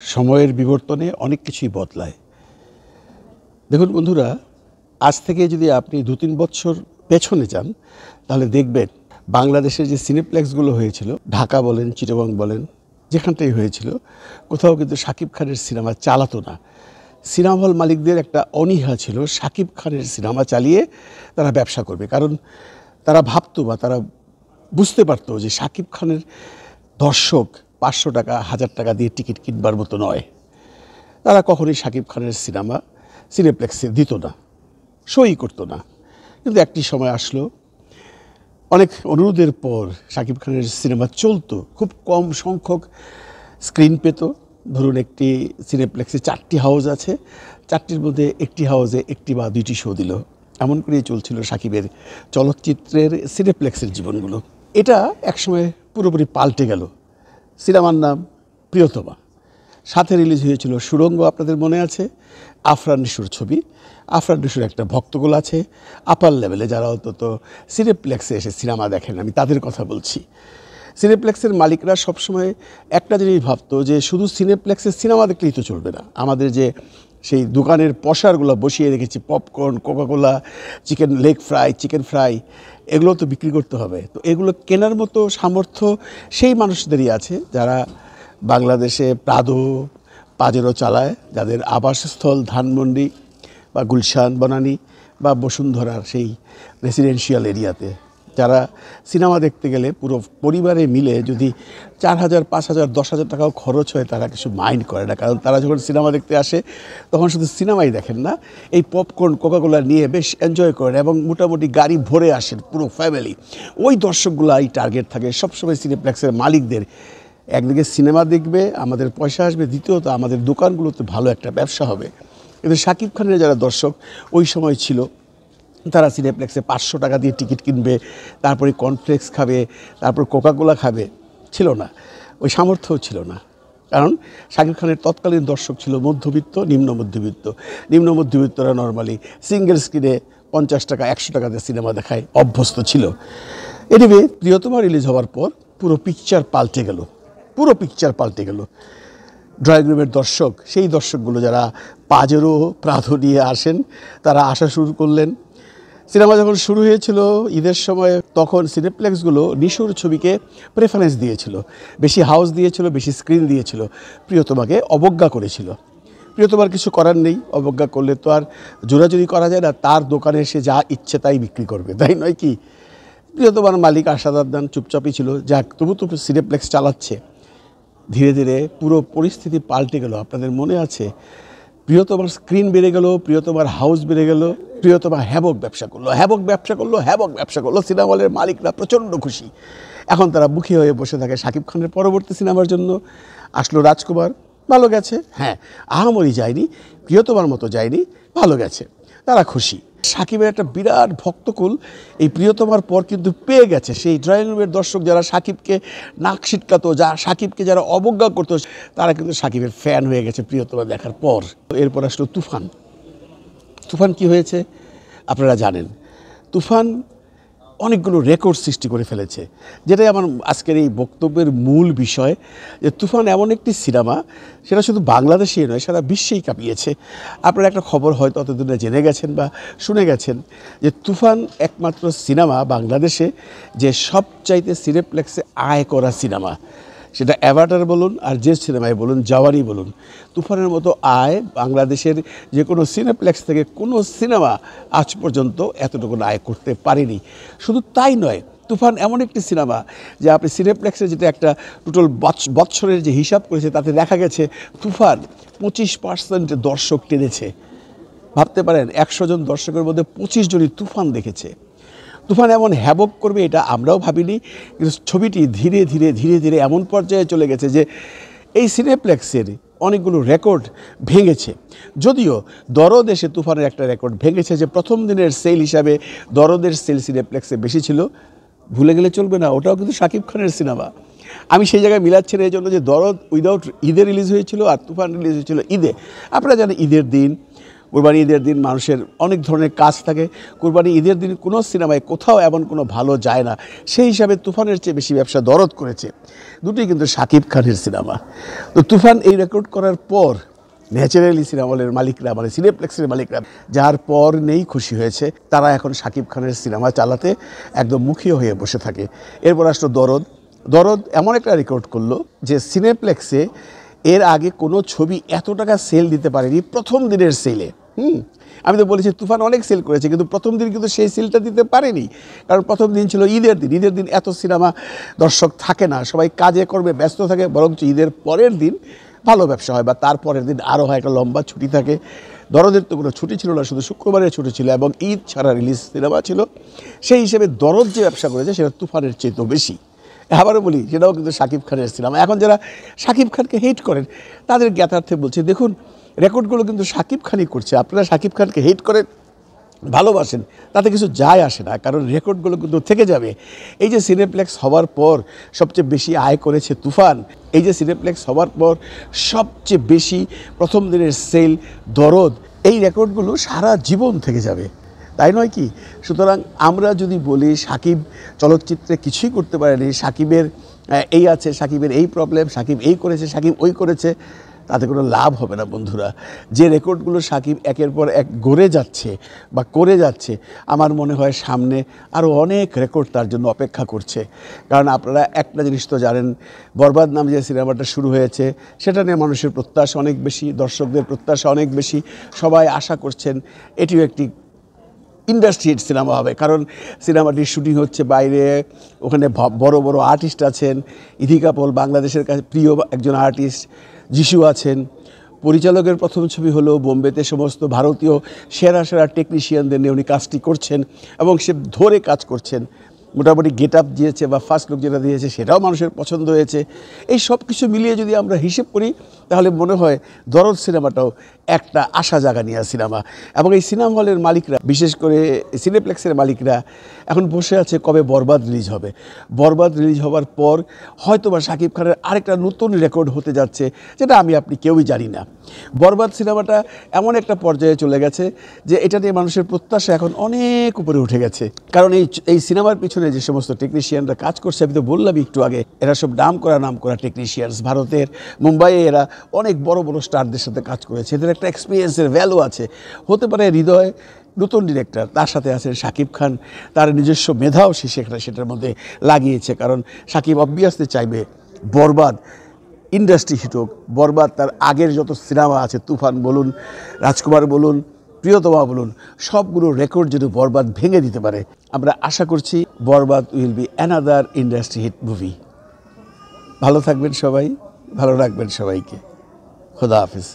সময়ের বিবর্তনে অনেক কিছুই বদলায়। দেখুন বন্ধুরা, আজ থেকে যদি আপনি ২-৩ বছর পেছনে যান তাহলে দেখবেন বাংলাদেশের যে সিনেপ্লেক্সগুলো হয়েছিল, ঢাকা বলেন, চিটাগং বলেন, যেখানটাই হয়েছিল, কোথাও কিন্তু শাকিব খানের সিনেমা চালাতো না। সিনেমা হল মালিকদের একটা অনীহা ছিল শাকিব খানের সিনেমা চালিয়ে তারা ব্যবসা করবে, কারণ তারা ভাবতো বা তারা বুঝতে পারতো যে শাকিব খানের দর্শক ৫০০ টাকা ১০০০ টাকা দিয়ে টিকিট কিনবার মতো নয়। তারা কখনোই শাকিব খানের সিনেমা সিনেপ্লেক্সে দিত না, শোই করতো না। কিন্তু একটি সময় আসলো, অনেক অনুরোধের পর শাকিব খানের সিনেমা চলতো, খুব কম সংখ্যক স্ক্রিন পেত। ধরুন একটি সিনেপ্লেক্সে ৪টি হাউস আছে, ৪টির মধ্যে একটি হাউসে ১টি বা ২টি শো দিল। এমন করেই চলছিল শাকিবের চলচ্চিত্রের সিনেপ্লেক্সের জীবনগুলো। এটা একসময় পুরোপুরি পাল্টে গেল। সিনেমার নাম প্রিয়তমা, সাথে রিলিজ হয়েছিল সুড়ঙ্গ, আপনাদের মনে আছে? আফরান নিশোর ছবি। আফরান নিশোর একটা ভক্তকুল আছে আপার লেভেলে, যারা অন্তত সিনেপ্লেক্সে এসে সিনেমা দেখেন, আমি তাদের কথা বলছি। সিনেপ্লেক্সের মালিকরা সবসময় একটা জিনিস ভাবতো যে শুধু সিনেপ্লেক্সের সিনেমা দেখলেই তো চলবে না, আমাদের যে সেই দোকানের পসারগুলো বসিয়ে রেখেছি, popcorn, Coca Cola, chicken leg fry, chicken fry, এগুলো তো বিক্রি করতে হবে। তো এগুলো কেনার মতো সামর্থ্য সেই মানুষদেরই আছে যারা বাংলাদেশে প্রাদো, পাজেরো চালায়, যাদের আবাসস্থল ধানমন্ডি বা গুলশান, বনানী বা বসুন্ধরার সেই রেসিডেন্সিয়াল এরিয়াতে। যারা সিনেমা দেখতে গেলে পুরো পরিবারে মিলে যদি ৪,০০০, ৫,০০০, ১০,০০০ টাকাও খরচ হয়, তারা কিছু মাইন্ড করে না, কারণ তারা যখন সিনেমা দেখতে আসে তখন শুধু সিনেমাই দেখেন না, এই পপকর্ন, কোকাকোলা নিয়ে বেশ এনজয় করেন এবং মোটামুটি গাড়ি ভরে আসেন পুরো ফ্যামিলি। ওই দর্শকগুলো এই টার্গেট থাকে সবসময় সিনেপ্লেক্সের মালিকদের। একদিকে সিনেমা দেখবে, আমাদের পয়সা আসবে, দ্বিতীয়ত আমাদের দোকানগুলোতে ভালো একটা ব্যবসা হবে। কিন্তু শাকিব খানের যারা দর্শক ওই সময় ছিল, তারা সিনেপ্লেক্সে ৫০০ টাকা দিয়ে টিকিট কিনবে, তারপরে কর্নফ্লেক্স খাবে, তারপর কোকাকোলা খাবে, ছিল না, ওই সামর্থ্যও ছিল না। কারণ শাকিব খানের তৎকালীন দর্শক ছিল মধ্যবিত্ত, নিম্ন মধ্যবিত্ত। নিম্ন মধ্যবিত্তরা নর্মালি সিঙ্গেল স্ক্রিনে ৫০ টাকা ১০০ টাকাতে সিনেমা দেখায় অভ্যস্ত ছিল। এনিওয়ে, প্রিয়তমা রিলিজ হওয়ার পর পুরো পিকচার পাল্টে গেল, পুরো পিকচার পাল্টে গেল। ড্রয়িং রুমের দর্শক, সেই দর্শকগুলো যারা পাজেরো, প্রাদো নিয়ে আসেন, তারা আসা শুরু করলেন। সিনেমা যখন শুরু হয়েছিল ঈদের সময়, তখন সিনেপ্লেক্সগুলো নিশোর ছবিকে প্রেফারেন্স দিয়েছিল, বেশি হাউস দিয়েছিল, বেশি স্ক্রিন দিয়েছিল, প্রিয়তমাকে অবজ্ঞা করেছিল। প্রিয়তমার কিছু করার নেই, অবজ্ঞা করলে তো আর জোরাজুরি করা যায় না, তার দোকানে এসে যা ইচ্ছে তাই বিক্রি করবে, তাই নয় কি? প্রিয়তমার মালিক আরশাদ আদনান চুপচাপই ছিল, যাক তবু সিনেপ্লেক্স চালাচ্ছে। ধীরে ধীরে পুরো পরিস্থিতি পাল্টে গেল। আপনাদের মনে আছে, প্রিয়তমার স্ক্রিন বেড়ে গেল, প্রিয়তমার হাউস বেড়ে গেল, প্রিয়তমা হ্যাবক ব্যবসা করলো, হ্যাবক ব্যবসা করলো, হ্যাবক ব্যবসা করলো। সিনেমা হলের মালিকরা প্রচণ্ড খুশি। এখন তারা মুখী হয়ে বসে থাকে শাকিব খানের পরবর্তী সিনেমার জন্য। আসলো রাজকুমার, ভালো গেছে, হ্যাঁ, আহামরি যায়নি, প্রিয়তমার মতো যায়নি, ভালো গেছে, তারা খুশি। শাকিবের একটা বিরাট ভক্তকুল এই প্রিয়তমার পর কিন্তু পেয়ে গেছে। সেই ড্রয়িং রুমের দর্শক যারা শাকিবকে নাক ছিটকাতো, যা শাকিবকে যারা অবজ্ঞা করতো, তারা কিন্তু শাকিবের ফ্যান হয়ে গেছে প্রিয়তমা দেখার পর। এরপর আসলো তুফান। তুফান কি হয়েছে আপনারা জানেন। তুফান অনেকগুলো রেকর্ড সৃষ্টি করে ফেলেছে, যেটাই আমার আজকের এই বক্তব্যের মূল বিষয়। যে তুফান এমন একটি সিনেমা, সেটা শুধু বাংলাদেশেই নয়, সারা বিশ্বেই কাঁপিয়েছে। আপনারা একটা খবর হয়তো অতদিনে জেনে গেছেন বা শুনে গেছেন যে তুফান একমাত্র সিনেমা বাংলাদেশে যে সবচাইতে সিনেপ্লেক্সে আয় করা সিনেমা। সেটা অ্যাভাটার বলুন আর যে সিনেমায় বলুন, জাওয়ারি বলুন, তুফানের মতো আয় বাংলাদেশের যে কোনো সিনেপ্লেক্স থেকে কোনো সিনেমা আজ পর্যন্ত এতটুকু আয় করতে পারেনি। শুধু তাই নয়, তুফান এমন একটি সিনেমা যে আপনি সিনেপ্লেক্সে যেটা একটা টোটাল বৎসরের যে হিসাব করেছে, তাতে দেখা গেছে তুফান 25% দর্শক টেনেছে। ভাবতে পারেন, 100 জন দর্শকের মধ্যে 25 জনই তুফান দেখেছে। তুফান এমন হ্যাবক করবে এটা আমরাও ভাবিনি, কিন্তু ছবিটি ধীরে ধীরে ধীরে ধীরে এমন পর্যায়ে চলে গেছে যে এই সিনেপ্লেক্সের অনেকগুলো রেকর্ড ভেঙেছে। যদিও দরদ এসে তুফানের একটা রেকর্ড ভেঙেছে, যে প্রথম দিনের সেল হিসাবে দরদের সেল সিনেপ্লেক্সে বেশি ছিল। ভুলে গেলে চলবে না, ওটাও কিন্তু শাকিব খানের সিনেমা। আমি সেই জায়গায় মিলাচ্ছি না এই জন্য যে দরদ উইদাউট ঈদে রিলিজ হয়েছিল আর তুফান রিলিজ হয়েছিল ঈদে। আপনারা জানেন ঈদের দিন কুরবানি ঈদের দিন মানুষের অনেক ধরনের কাজ থাকে। কুরবানি ঈদের দিন কোনো সিনেমায় কোথাও এমন কোনো ভালো যায় না, সেই হিসাবে তুফানের চেয়ে বেশি ব্যবসা দরদ করেছে। দুটোই কিন্তু শাকিব খানের সিনেমা। তো তুফান এই রেকর্ড করার পর ন্যাচারালি সিনেমা হলের মালিকরা, মানে সিনেপ্লেক্সের মালিকরা, যার পর নেই খুশি হয়েছে, তারা এখন শাকিব খানের সিনেমা চালাতে একদম মুখিয়ে হয়ে বসে থাকে। এরপর আসলো দরদ। দরদ এমন একটা রেকর্ড করলো যে সিনেপ্লেক্সে এর আগে কোনো ছবি এত টাকা সেল দিতে পারেনি প্রথম দিনের সেলে। আমি তো বলেছি তুফান অনেক সেল করেছে, কিন্তু প্রথম দিন কিন্তু সেই সেলটা দিতে পারেনি, কারণ প্রথম দিন ছিল ঈদের দিন। ঈদের দিন এত সিনেমা দর্শক থাকে না, সবাই কাজে কর্মে ব্যস্ত থাকে, বরঞ্চ ঈদের পরের দিন ভালো ব্যবসা হয়, বা তারপরের দিন আরও হয়, একটা লম্বা ছুটি থাকে। দরদের তো কোনো ছুটি ছিল না, শুধু শুক্রবারের ছুটি ছিল এবং ঈদ ছাড়া রিলিজ সিনেমা ছিল। সেই হিসেবে দরদ যে ব্যবসা করেছে সেটা তুফানের চেয়েও বেশি। আবারও বলি, সেটাও কিন্তু শাকিব খানের সিনেমা। এখন যারা শাকিব খানকে হেট করেন তাদের জ্ঞাতার্থে বলছে, দেখুন রেকর্ডগুলো কিন্তু শাকিব খানই করছে। আপনারা শাকিব খানকে হেট করেন, ভালোবাসেন, তাতে কিছু যায় আসে না, কারণ রেকর্ডগুলো কিন্তু থেকে যাবে। এই যে সিনেপ্লেক্স হওয়ার পর সবচেয়ে বেশি আয় করেছে তুফান, এই যে সিনেপ্লেক্স হওয়ার পর সবচেয়ে বেশি প্রথম দিনের সেল দরদ, এই রেকর্ডগুলো সারা জীবন থেকে যাবে, তাই নয় কি? সুতরাং আমরা যদি বলি সাকিব চলচ্চিত্রে কিছুই করতে পারেনি, সাকিবের এই আছে, সাকিবের এই প্রবলেম, সাকিব এই করেছে, সাকিব ওই করেছে, তাতে কোনো লাভ হবে না বন্ধুরা। যে রেকর্ডগুলো সাকিব একের পর এক গড়ে যাচ্ছে বা করে যাচ্ছে, আমার মনে হয় সামনে আরও অনেক রেকর্ড তার জন্য অপেক্ষা করছে। কারণ আপনারা একটা জিনিস তো জানেন, বরবাদ নামে যে সিনেমাটা শুরু হয়েছে সেটা নিয়ে মানুষের প্রত্যাশা অনেক বেশি, দর্শকদের প্রত্যাশা অনেক বেশি। সবাই আশা করছেন এটিও একটি ইন্ডাস্ট্রি হিট সিনেমা হবে, কারণ সিনেমাটির শুটিং হচ্ছে বাইরে, ওখানে বড় বড় আর্টিস্ট আছেন। ইথিকা পল বাংলাদেশের কাছে প্রিয় একজন আর্টিস্ট, যিশু আছেন। পরিচালকের প্রথম ছবি হলো বোম্বেতে সমস্ত ভারতীয় সেরা সেরা টেকনিশিয়ানদের নিয়ে উনি কাজটি করছেন এবং সে ধরে কাজ করছেন। মোটামুটি গেট আপ দিয়েছে বা ফার্স্ট লুক যেটা দিয়েছে সেটাও মানুষের পছন্দ হয়েছে। এই সব কিছু মিলিয়ে যদি আমরা হিসেব করি তাহলে মনে হয় দরদ সিনেমাটাও একটা আশা জাগা নিয়ে সিনেমা। এবং এই সিনেমা হলের মালিকরা, বিশেষ করে সিনেপ্লেক্সের মালিকরা, এখন বসে আছে কবে বরবাদ রিলিজ হবে। বরবাদ রিলিজ হওয়ার পর হয়তো বা শাকিব খানের আরেকটা নতুন রেকর্ড হতে যাচ্ছে, যেটা আমি আপনি কেউই জানি না। বরবাদ সিনেমাটা এমন একটা পর্যায়ে চলে গেছে যে এটা নিয়ে মানুষের প্রত্যাশা এখন অনেক উপরে উঠে গেছে। কারণ এই সিনেমার পিছনে যে সমস্ত টেকনিশিয়ানরা কাজ করছে, আমি তো বললামই একটু আগে, এরা সব নাম করা টেকনিশিয়ানস। ভারতের মুম্বাইয়ে এরা অনেক বড় বড় স্টারদের সাথে কাজ করেছে, এদের একটা এক্সপিরিয়েন্সের ভ্যালু আছে। হতে পারে হৃদয় নতুন ডিরেক্টর, তার সাথে আছেন শাকিব খান, তার নিজস্ব মেধাও সে সেটার মধ্যে লাগিয়েছে। কারণ শাকিব অবভিয়াসলি চাইবে বরবাদ ইন্ডাস্ট্রি হিট হোক। বরবাদ তার আগের যত সিনেমা আছে, তুফান বলুন, রাজকুমার বলুন, প্রিয়তমা বলুন, সবগুলো রেকর্ড যদি বরবাদ ভেঙে দিতে পারে, আমরা আশা করছি Barbaad will be another industry hit movie. ভালো থাকবেন সবাই, ভালো রাখবেন সবাইকে। খোদা হাফেজ।